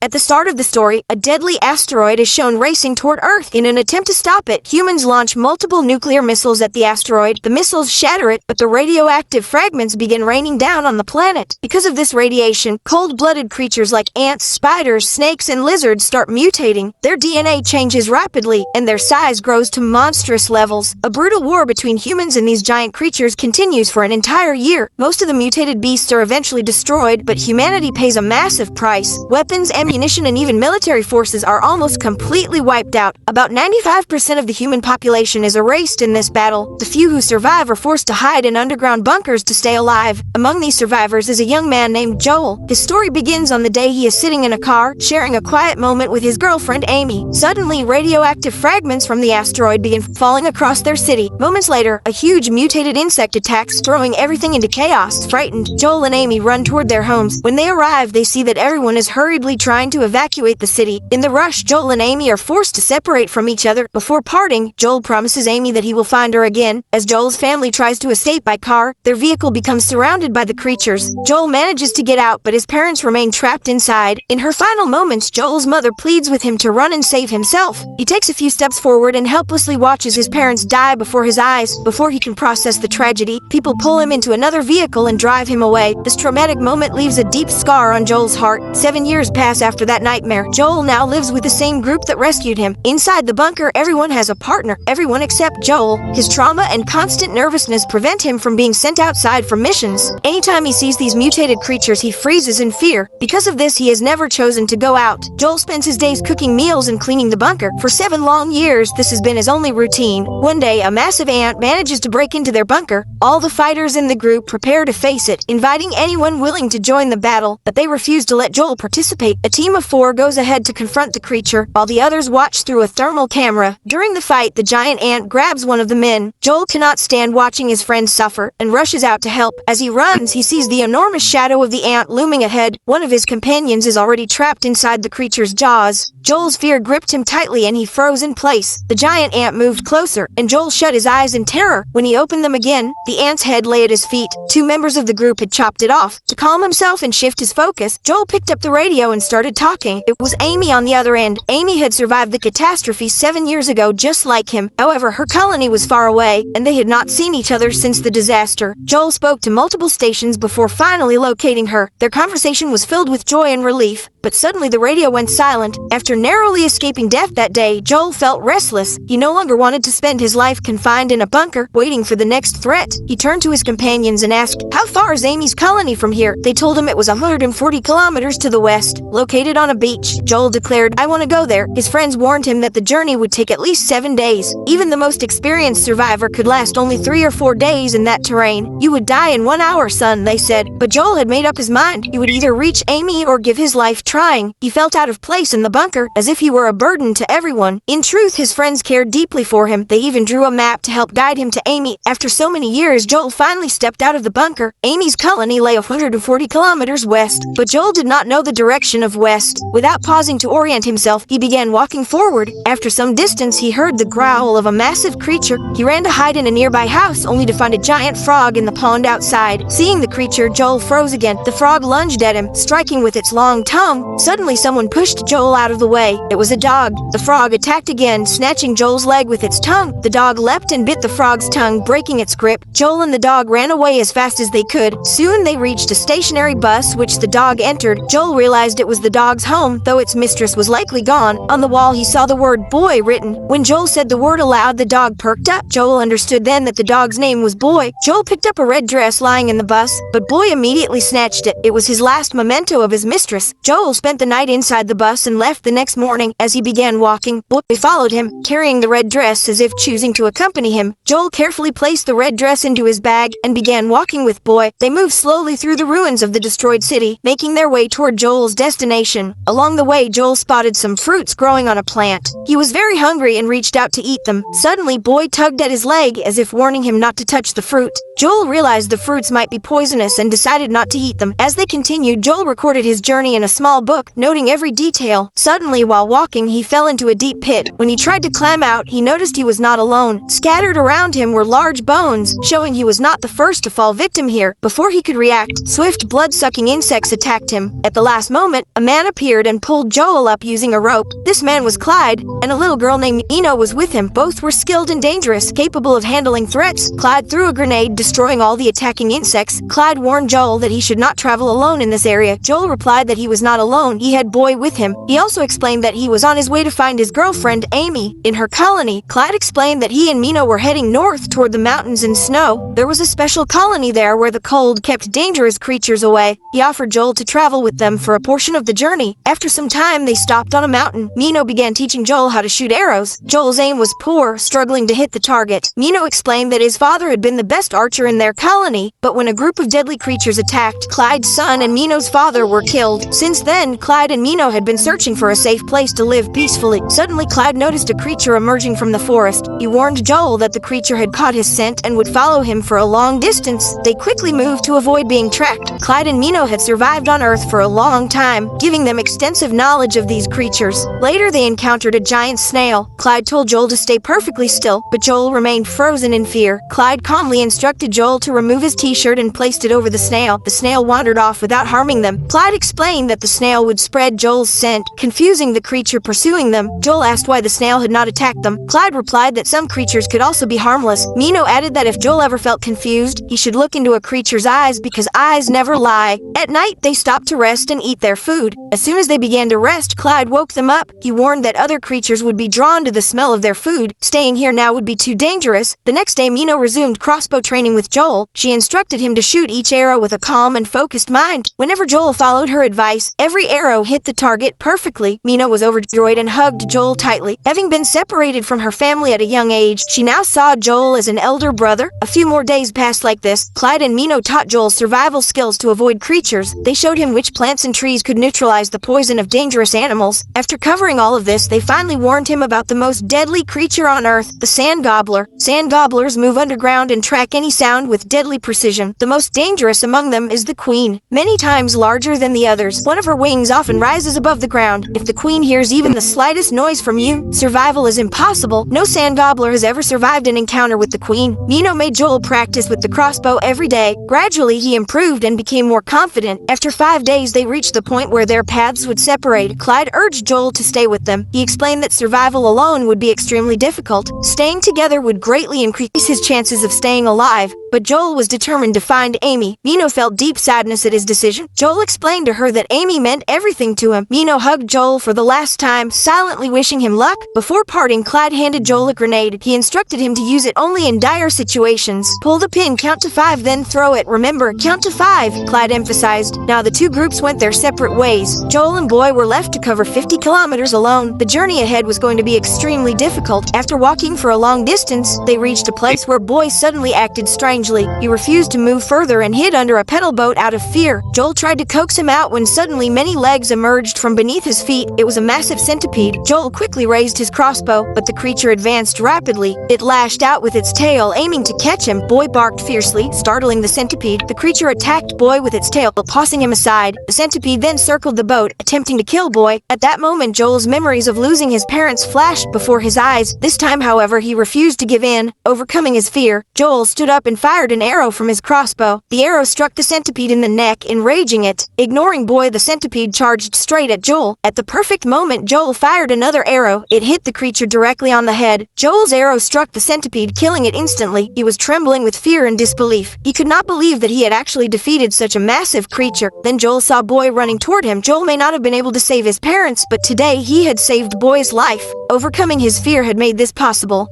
At the start of the story, a deadly asteroid is shown racing toward Earth. In an attempt to stop it, humans launch multiple nuclear missiles at the asteroid. The missiles shatter it, but the radioactive fragments begin raining down on the planet. Because of this radiation, cold-blooded creatures like ants, spiders, snakes, and lizards start mutating. Their DNA changes rapidly, and their size grows to monstrous levels. A brutal war between humans and these giant creatures continues for an entire year. Most of the mutated beasts are eventually destroyed, but humanity pays a massive price. Weapons, ammunition, and even military forces are almost completely wiped out. About 95% of the human population is erased in this battle. The few who survive are forced to hide in underground bunkers to stay alive. Among these survivors is a young man named Joel. His story begins on the day he is sitting in a car, sharing a quiet moment with his girlfriend Amy. Suddenly, radioactive fragments from the asteroid begin falling across their city. Moments later, a huge mutated insect attacks, throwing everything into chaos. Frightened, Joel and Amy run toward their homes. When they arrive, they see that everyone is hurriedly trying to evacuate the city. In the rush, Joel and Amy are forced to separate from each other. Before parting, Joel promises Amy that he will find her again. As Joel's family tries to escape by car, their vehicle becomes surrounded by the creatures. Joel manages to get out, but his parents remain trapped inside. In her final moments, Joel's mother pleads with him to run and save himself. He takes a few steps forward and helplessly watches his parents die before his eyes. Before he can process the tragedy, people pull him into another vehicle and drive him away. This traumatic moment leaves a deep scar on Joel's heart. 7 years pass after that nightmare. Joel now lives with the same group that rescued him. Inside the bunker, everyone has a partner, everyone except Joel. His trauma and constant nervousness prevent him from being sent outside for missions. Anytime he sees these mutated creatures, he freezes in fear. Because of this, he has never chosen to go out. Joel spends his days cooking meals and cleaning the bunker. For 7 long years, this has been his only routine. One day, a massive ant manages to break into their bunker. All the fighters in the group prepare to face it, inviting anyone willing to join the battle, but they refuse to let Joel participate. A team of 4 goes ahead to confront the creature, while the others watch through a thermal camera. During the fight, the giant ant grabs one of the men. Joel cannot stand watching his friend suffer, and rushes out to help. As he runs, he sees the enormous shadow of the ant looming ahead. One of his companions is already trapped inside the creature's jaws. Joel's fear gripped him tightly and he froze in place. The giant ant moved closer, and Joel shut his eyes in terror. When he opened them again, the ant's head lay at his feet. 2 members of the group had chopped it off. To calm himself and shift his focus, Joel picked up the radio and started talking. It was Amy on the other end. Amy had survived the catastrophe 7 years ago just like him. However, her colony was far away, and they had not seen each other since the disaster. Joel spoke to multiple stations before finally locating her. Their conversation was filled with joy and relief, but suddenly the radio went silent. After narrowly escaping death that day, Joel felt restless. He no longer wanted to spend his life confined in a bunker, waiting for the next threat. He turned to his companions and asked, "How far is Amy's colony from here?" They told him it was 140 kilometers to the west, located on a beach. Joel declared, "I want to go there." His friends warned him that the journey would take at least 7 days. Even the most experienced survivor could last only 3 or 4 days in that terrain. "You would die in 1 hour, son," they said. But Joel had made up his mind. He would either reach Amy or give his life trying. He felt out of place in the bunker, as if he were a burden to everyone. In truth, his friends cared deeply for him. They even drew a map to help guide him to Amy. After so many years, Joel finally stepped out of the bunker. Amy's colony lay 140 kilometers west, but Joel did not know the direction of west. Without pausing to orient himself, he began walking forward. After some distance, he heard the growl of a massive creature. He ran to hide in a nearby house, only to find a giant frog in the pond outside. Seeing the creature, Joel froze again. The frog lunged at him, striking with its long tongue. Suddenly, someone pushed Joel out of the way. It was a dog. The frog attacked again, snatching Joel's leg with its tongue. The dog leapt and bit the frog's tongue, breaking its grip. Joel and the dog ran away as fast as they could. Soon they reached a stationary bus, which the dog entered. Joel realized it was the dog's home, though its mistress was likely gone. On the wall, he saw the word boy written. When Joel said the word aloud, the dog perked up. Joel understood then that the dog's name was Boy. Joel picked up a red dress lying in the bus, but Boy immediately snatched it. It was his last memento of his mistress. Joel spent the night inside the bus and left the next morning. As he began walking, Boy followed him, carrying the red dress as if choosing to accompany him. Joel carefully placed the red dress into his bag and began walking with Boy. They moved slowly through the ruins of the destroyed city, making their way toward Joel's destination. Along the way, Joel spotted some fruits growing on a plant. He was very hungry and reached out to eat them. Suddenly, Boy tugged at his leg as if warning him not to touch the fruit. Joel realized the fruits might be poisonous and decided not to eat them. As they continued, Joel recorded his journey in a small book, noting every detail. Suddenly, while walking, he fell into a deep pit. When he tried to climb out, he noticed he was not alone. Scattered around him were large bones, showing he was not the first to fall victim here. Before he could react, swift blood-sucking insects attacked him. At the last moment, a man appeared and pulled Joel up using a rope. This man was Clyde, and a little girl named Eno was with him. Both were skilled and dangerous, capable of handling threats. Clyde threw a grenade, destroying all the attacking insects. Clyde warned Joel that he should not travel alone in this area. Joel replied that he was not alone, he had Boy with him. He also explained that he was on his way to find his girlfriend, Amy, in her colony. Clyde explained that he and Mino were heading north toward the mountains and snow. There was a special colony there where the cold kept dangerous creatures away. He offered Joel to travel with them for a portion of the journey. After some time, they stopped on a mountain. Mino began teaching Joel how to shoot arrows. Joel's aim was poor, struggling to hit the target. Mino explained that his father had been the best archer in their colony, but when a group of deadly creatures attacked, Clyde's son and Mino's father were killed. Since then, Clyde and Mino had been searching for a safe place to live peacefully. Suddenly, Clyde noticed a creature emerging from the forest. He warned Joel that the creature had caught his scent and would follow him for a long distance. They quickly moved to avoid being tracked. Clyde and Mino had survived on Earth for a long time, giving them extensive knowledge of these creatures. Later, they encountered a giant snail. Clyde told Joel to stay perfectly still, but Joel remained frozen in fear. Clyde calmly instructed Joel to remove his t-shirt and placed it over the snail. The snail wandered off without harming them. Clyde explained that the snail would spread Joel's scent, confusing the creature pursuing them. Joel asked why the snail had not attacked them. Clyde replied that some creatures could also be harmless. Mino added that if Joel ever felt confused, he should look into a creature's eyes because eyes never lie. At night, they stopped to rest and eat their food. As soon as they began to rest, Clyde woke them up. He warned that other creatures would be drawn to the smell of their food. Staying here now would be too dangerous. The next day, Mino resumed crossbow training with Joel. She instructed him to shoot each arrow with a calm and focused mind. Whenever Joel followed her advice, every arrow hit the target perfectly. Mino was overjoyed and hugged Joel tightly. Having been separated from her family at a young age, she now saw Joel as an elder brother. A few more days passed like this. Clyde and Mino taught Joel survival skills to avoid creatures. They showed him which plants and trees could neutralize the poison of dangerous animals. After covering all of this, they finally warned him about the most deadly creature on Earth, the sand gobbler. Sand gobblers move underground and track any sound with deadly precision. The most dangerous among them is the queen. Many times larger than the others, one of her wings often rises above the ground. If the queen hears even the slightest noise from you, survival is impossible. No sand gobbler has ever survived an encounter with the queen. Mino made Joel practice with the crossbow every day. Gradually, he improved and became more confident. After 5 days, they reached the point where their paths would separate. Clyde urged Joel to stay with them. He explained that survival alone would be extremely difficult. Staying together would greatly increase his chances of staying alive. But Joel was determined to find Amy. Mino felt deep sadness at his decision. Joel explained to her that Amy meant everything to him. Mino hugged Joel for the last time, silently wishing him luck. Before parting, Clyde handed Joel a grenade. He instructed him to use it only in dire situations. Pull the pin, count to 5, then throw it. Remember, count to 5, Clyde emphasized. Now the two groups went their separate ways. Joel and Boy were left to cover 50 kilometers alone. The journey ahead was going to be extremely difficult. After walking for a long distance, they reached a place where Boy suddenly acted strangely. He refused to move further and hid under a pedal boat out of fear. Joel tried to coax him out when suddenly many legs emerged from beneath his feet. It was a massive centipede. Joel quickly raised his crossbow, but the creature advanced rapidly. It lashed out with its tail, aiming to catch him. Boy barked fiercely, startling the centipede. The creature attacked Boy with its tail, tossing him aside. The centipede then circled the boat, attempting to kill Boy. At that moment, Joel's memories of losing his parents flashed before his eyes. This time, however, he refused to give in. Overcoming his fear, Joel stood up and fired an arrow from his crossbow. The arrow struck the centipede in the neck, enraging it. Ignoring Boy, the centipede charged straight at Joel. At the perfect moment, Joel fired another arrow. It hit the creature directly on the head. Joel's arrow struck the centipede, killing it instantly. He was trembling with fear and disbelief. He could not believe that he had actually defeated such a massive creature. Then Joel saw Boy running toward him. Joel may not have been able to save his parents, but today he had saved Boy's life. Overcoming his fear had made this possible.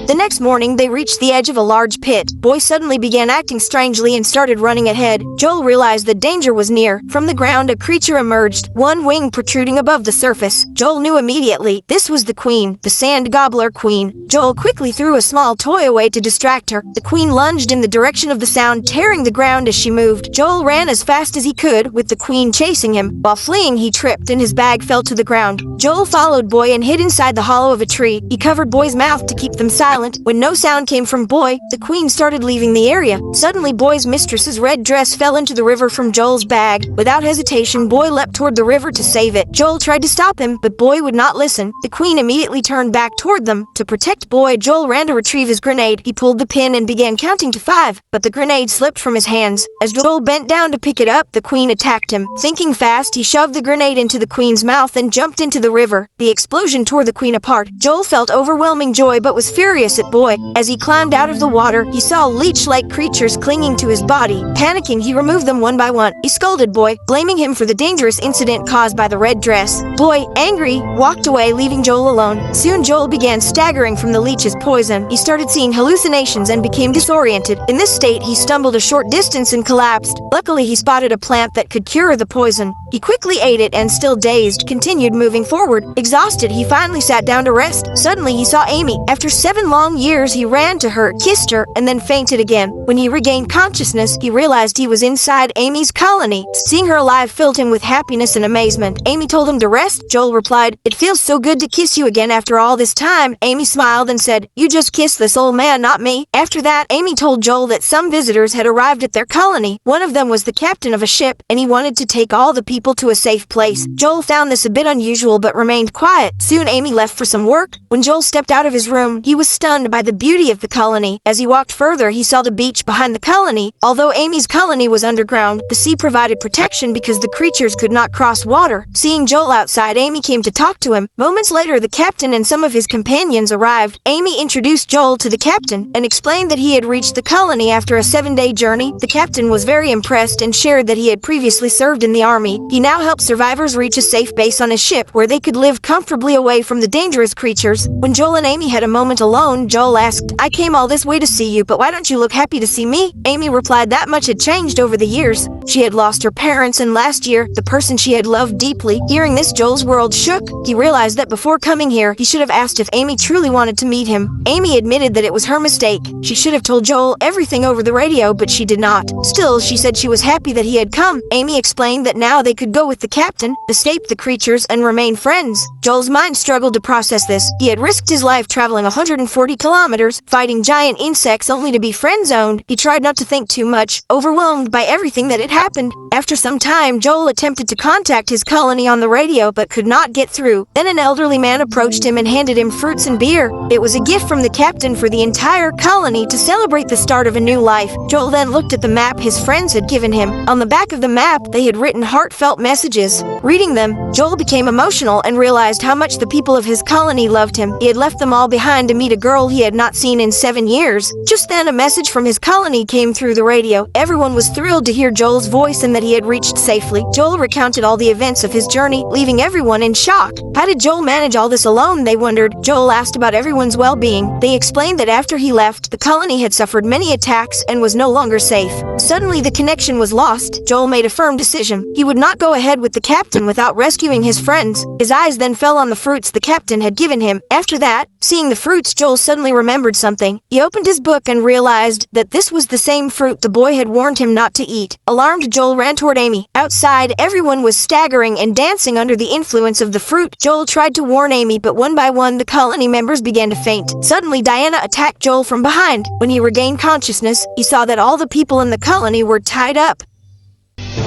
The next morning, they reached the edge of a large pit. Boy suddenly began acting strangely and started running ahead. Joel realized that danger was near. From the ground, a creature emerged, one wing protruding above the surface. Joel knew immediately. This was the queen, the sand gobbler queen. Joel quickly threw a small toy away to distract her. The queen lunged in the direction of the sound, tearing the ground as she moved. Joel ran as fast as he could, with the queen chasing him. While fleeing, he tripped and his bag fell to the ground. Joel followed Boy and hid inside the hollow of a tree. He covered Boy's mouth to keep them silent. silent. When no sound came from Boy, the queen started leaving the area. Suddenly, Boy's mistress's red dress fell into the river from Joel's bag. Without hesitation, Boy leapt toward the river to save it. Joel tried to stop him, but Boy would not listen. The queen immediately turned back toward them. To protect Boy, Joel ran to retrieve his grenade. He pulled the pin and began counting to 5, but the grenade slipped from his hands. As Joel bent down to pick it up, the queen attacked him. Thinking fast, he shoved the grenade into the queen's mouth and jumped into the river. The explosion tore the queen apart. Joel felt overwhelming joy but was furious at Boy. As he climbed out of the water, he saw leech-like creatures clinging to his body. Panicking, he removed them one by one. He scolded Boy, blaming him for the dangerous incident caused by the red dress. Boy, angry, walked away, leaving Joel alone. Soon Joel began staggering from the leech's poison. He started seeing hallucinations and became disoriented. In this state, he stumbled a short distance and collapsed. Luckily, he spotted a plant that could cure the poison. He quickly ate it and, still dazed, continued moving forward. Exhausted, he finally sat down to rest. Suddenly, he saw Amy. After 7 long years, he ran to her, kissed her, and then fainted again. When he regained consciousness, he realized he was inside Amy's colony. Seeing her alive filled him with happiness and amazement. Amy told him to rest. Joel replied, "It feels so good to kiss you again after all this time." Amy smiled and said, "You just kissed this old man, not me." After that, Amy told Joel that some visitors had arrived at their colony. One of them was the captain of a ship, and he wanted to take all the people to a safe place. Joel found this a bit unusual but remained quiet. Soon Amy left for some work. When Joel stepped out of his room, he was stunned by the beauty of the colony. As he walked further, he saw the beach behind the colony. Although Amy's colony was underground, the sea provided protection because the creatures could not cross water. Seeing Joel outside, Amy came to talk to him. Moments later, the captain and some of his companions arrived. Amy introduced Joel to the captain and explained that he had reached the colony after a 7-day journey. The captain was very impressed and shared that he had previously served in the army. He now helped survivors reach a safe base on his ship where they could live comfortably away from the dangerous creatures. When Joel and Amy had a moment alone, Joel asked, "I came all this way to see you, but why don't you look happy to see me?" Amy replied that much had changed over the years. She had lost her parents, and last year, the person she had loved deeply. Hearing this, Joel's world shook. He realized that before coming here, he should have asked if Amy truly wanted to meet him. Amy admitted that it was her mistake. She should have told Joel everything over the radio, but she did not. Still, she said she was happy that he had come. Amy explained that now they could go with the captain, escape the creatures, and remain friends. Joel's mind struggled to process this. He had risked his life traveling 140 kilometers, fighting giant insects only to be friend-zoned. He tried not to think too much, overwhelmed by everything that had happened. After some time, Joel attempted to contact his colony on the radio but could not get through. Then an elderly man approached him and handed him fruits and beer. It was a gift from the captain for the entire colony to celebrate the start of a new life. Joel then looked at the map his friends had given him. On the back of the map, they had written heartfelt messages. Reading them, Joel became emotional and realized how much the people of his colony loved him. He had left them all behind to meet a girl he had not seen in 7 years. Just then, a message from his colony came through the radio. Everyone was thrilled to hear Joel's voice and that he had reached safely. Joel recounted all the events of his journey, leaving everyone in shock. How did Joel manage all this alone, they wondered. Joel asked about everyone's well-being. They explained that after he left, the colony had suffered many attacks and was no longer safe. Suddenly, the connection was lost. Joel made a firm decision. He would not go ahead with the captain without rescuing his friends. His eyes then fell on the fruits the captain had given him. After that, seeing the fruits, Joel suddenly remembered something. He opened his book and realized that this was the same fruit the boy had warned him not to eat. Alarmed, Joel ran toward Amy. Outside, everyone was staggering and dancing under the influence of the fruit. Joel tried to warn Amy, but one by one, the colony members began to faint. Suddenly, Diana attacked Joel from behind. When he regained consciousness, he saw that all the people in the colony were tied up.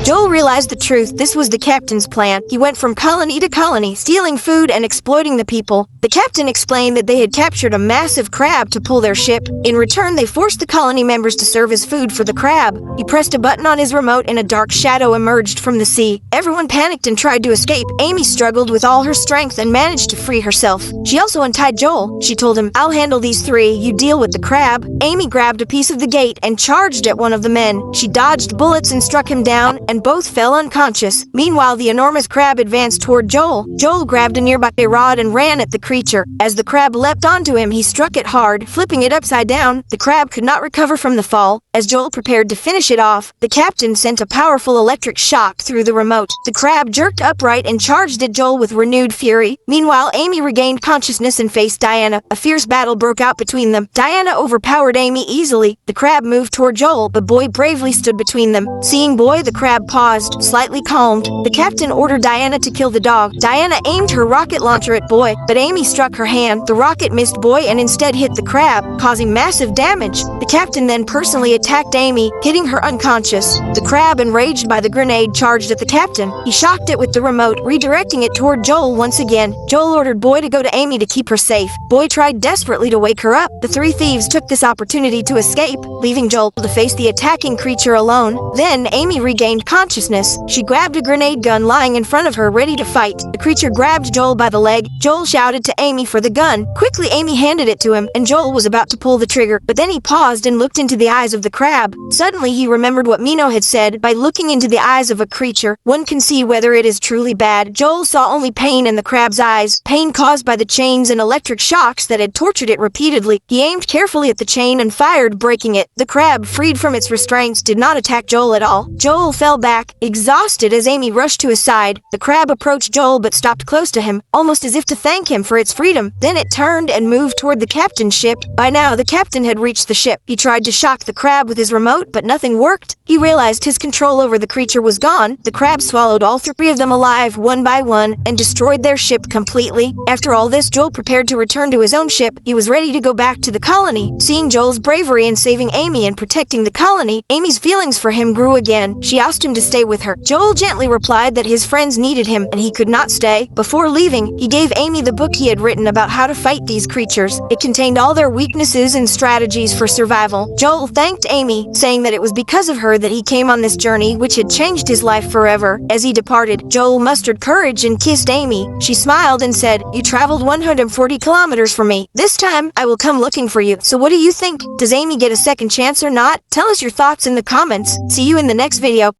Joel realized the truth. This was the captain's plan. He went from colony to colony, stealing food and exploiting the people. The captain explained that they had captured a massive crab to pull their ship. In return, they forced the colony members to serve as food for the crab. He pressed a button on his remote and a dark shadow emerged from the sea. Everyone panicked and tried to escape. Amy struggled with all her strength and managed to free herself. She also untied Joel. She told him, "I'll handle these 3. You deal with the crab." Amy grabbed a piece of the gate and charged at one of the men. She dodged bullets and struck him down, and both fell unconscious. Meanwhile, the enormous crab advanced toward Joel. Joel grabbed a nearby rod and ran at the creature. As the crab leapt onto him, he struck it hard, flipping it upside down. The crab could not recover from the fall. As Joel prepared to finish it off, the captain sent a powerful electric shock through the remote. The crab jerked upright and charged at Joel with renewed fury. Meanwhile, Amy regained consciousness and faced Diana. A fierce battle broke out between them. Diana overpowered Amy easily. The crab moved toward Joel, but Boy bravely stood between them. Seeing Boy, the crab crab paused, slightly calmed. The captain ordered Diana to kill the dog. Diana aimed her rocket launcher at Boy, but Amy struck her hand. The rocket missed Boy and instead hit the crab, causing massive damage. The captain then personally attacked Amy, hitting her unconscious. The crab, enraged by the grenade, charged at the captain. He shocked it with the remote, redirecting it toward Joel once again. Joel ordered Boy to go to Amy to keep her safe. Boy tried desperately to wake her up. The three thieves took this opportunity to escape, leaving Joel to face the attacking creature alone. Then Amy regained consciousness. She grabbed a grenade gun lying in front of her, ready to fight. The creature grabbed Joel by the leg. Joel shouted to Amy for the gun. Quickly, Amy handed it to him, and Joel was about to pull the trigger, but then he paused and looked into the eyes of the crab. Suddenly, he remembered what Mino had said: by looking into the eyes of a creature, one can see whether it is truly bad. Joel saw only pain in the crab's eyes, pain caused by the chains and electric shocks that had tortured it repeatedly. He aimed carefully at the chain and fired, breaking it. The crab, freed from its restraints, did not attack Joel at all. Joel fell back, exhausted, as Amy rushed to his side. The crab approached Joel but stopped close to him, almost as if to thank him for its freedom. Then it turned and moved toward the captain's ship. By now, the captain had reached the ship. He tried to shock the crab with his remote, but nothing worked. He realized his control over the creature was gone. The crab swallowed all three of them alive, one by one, and destroyed their ship completely. After all this, Joel prepared to return to his own ship. He was ready to go back to the colony. Seeing Joel's bravery in saving Amy and protecting the colony, Amy's feelings for him grew again. She asked him to stay with her. Joel gently replied that his friends needed him and he could not stay. Before leaving, he gave Amy the book he had written about how to fight these creatures. It contained all their weaknesses and strategies for survival. Joel thanked Amy, saying that it was because of her that he came on this journey, which had changed his life forever. As he departed, Joel mustered courage and kissed Amy. She smiled and said, "You traveled 140 kilometers for me. This time, I will come looking for you." So what do you think? Does Amy get a second chance or not? Tell us your thoughts in the comments. See you in the next video.